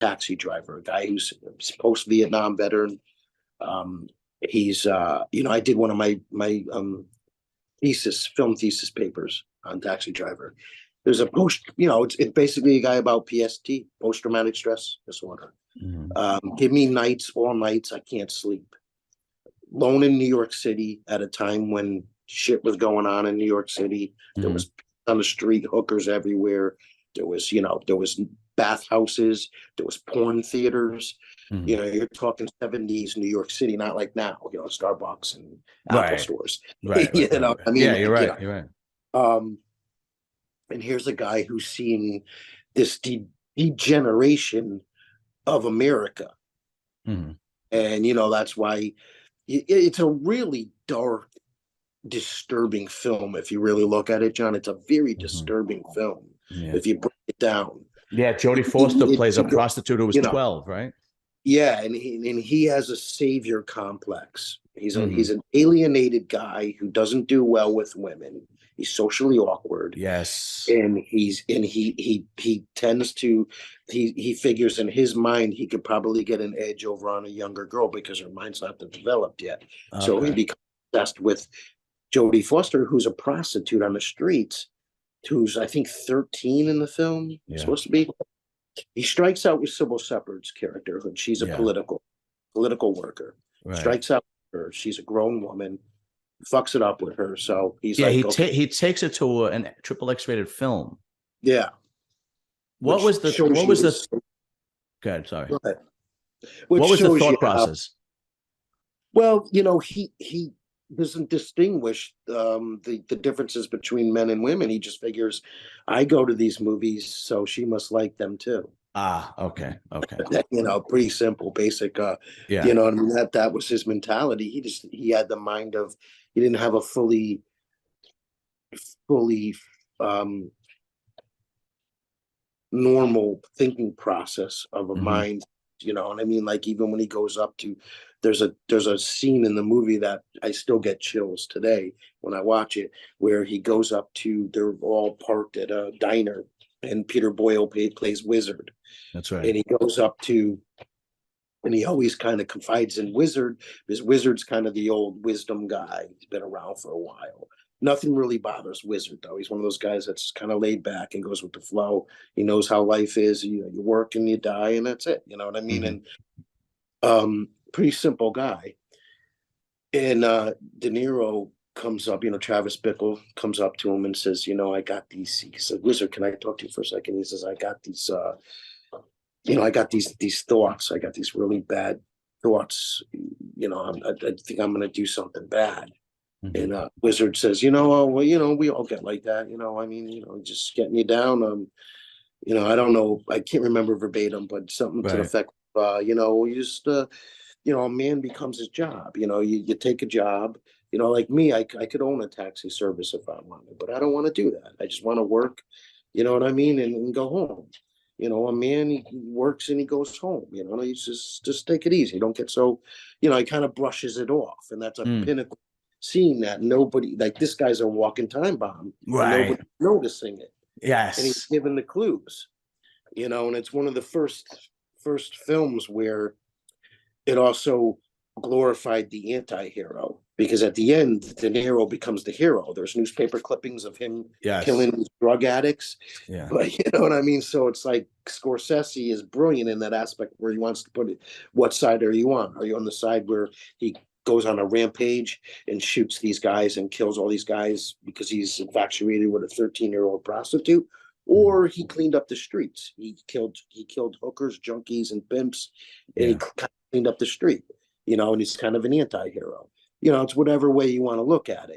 Taxi Driver, a guy who's post-Vietnam veteran. He's I did one of my film thesis papers on Taxi Driver. There's a it's basically a guy about PST, post-traumatic stress disorder. Give me nights, all nights, I can't sleep. Lone in New York City at a time when shit was going on in New York City. There was on the street, hookers everywhere. There was bathhouses. There was porn theaters. You're talking 70s New York City, not like now, Starbucks and Apple stores. Right. I mean, yeah, you're right. You're right. And here's a guy who's seeing this degeneration of America. And, that's why it's a really dark, disturbing film. If you really look at it, John, it's a very disturbing film. If you break it down. Yeah, Jodie Foster plays a prostitute who was 12, right? Yeah, and he has a savior complex. He's an alienated guy who doesn't do well with women. He's socially awkward. Yes. And he tends to he figures in his mind he could probably get an edge over on a younger girl because her mind's not developed yet. Okay. So he becomes obsessed with Jodie Foster, who's a prostitute on the streets, who's I think 13 in the film, supposed to be. He strikes out with Sybil Shepherd's character, and she's a political worker. Right. Strikes out with her. She's a grown woman. Fucks it up with her. So he's he takes it to an XXX rated film. Yeah. What was the good? Sorry. Go ahead. What was the thought process? Well, he doesn't distinguish the differences between men and women. He just figures, I go to these movies, so she must like them too. Okay. Pretty simple, basic. That was his mentality. He had the mind of, he didn't have a fully normal thinking process of a mind. You know what I mean? Like even when he goes up to, there's a scene in the movie that I still get chills today when I watch it, where he goes up to, they're all parked at a diner, and Peter Boyle plays Wizard. That's right. And he goes up to, and he always kind of confides in Wizard, because Wizard's kind of the old wisdom guy. He's been around for a while. Nothing really bothers Wizard, though. He's one of those guys that's kind of laid back and goes with the flow. He knows how life is. You work and you die, and that's it. You know what I mean? And pretty simple guy. And De Niro comes up, Travis Bickle comes up to him and says, I got these. He said, Wizard, can I talk to you for a second? He says, I got these, I got these thoughts. I got these really bad thoughts. I think I'm going to do something bad. And Wizard says, we all get like that. Just getting you down. I don't know. I can't remember verbatim, but something to the effect of, you just, a man becomes his job. You take a job, like me, I could own a taxi service if I wanted, but I don't want to do that. I just want to work, you know what I mean? And go home. A man, he works and he goes home, he's just take it easy. Don't get so, he kind of brushes it off. And that's a pinnacle scene that nobody, like this guy's a walking time bomb. Right. And nobody's noticing it. Yes. And he's given the clues, and it's one of the first films where it also glorified the anti-hero, because at the end, De Niro becomes the hero. There's newspaper clippings of him killing drug addicts. Yeah. But you know what I mean? So it's like Scorsese is brilliant in that aspect where he wants to put it, what side are you on? Are you on the side where he goes on a rampage and shoots these guys and kills all these guys because he's infatuated with a 13-year-old prostitute? Or he cleaned up the streets. He killed hookers, junkies, and pimps, and he cleaned up the street, and he's kind of an anti-hero. It's whatever way you want to look at it.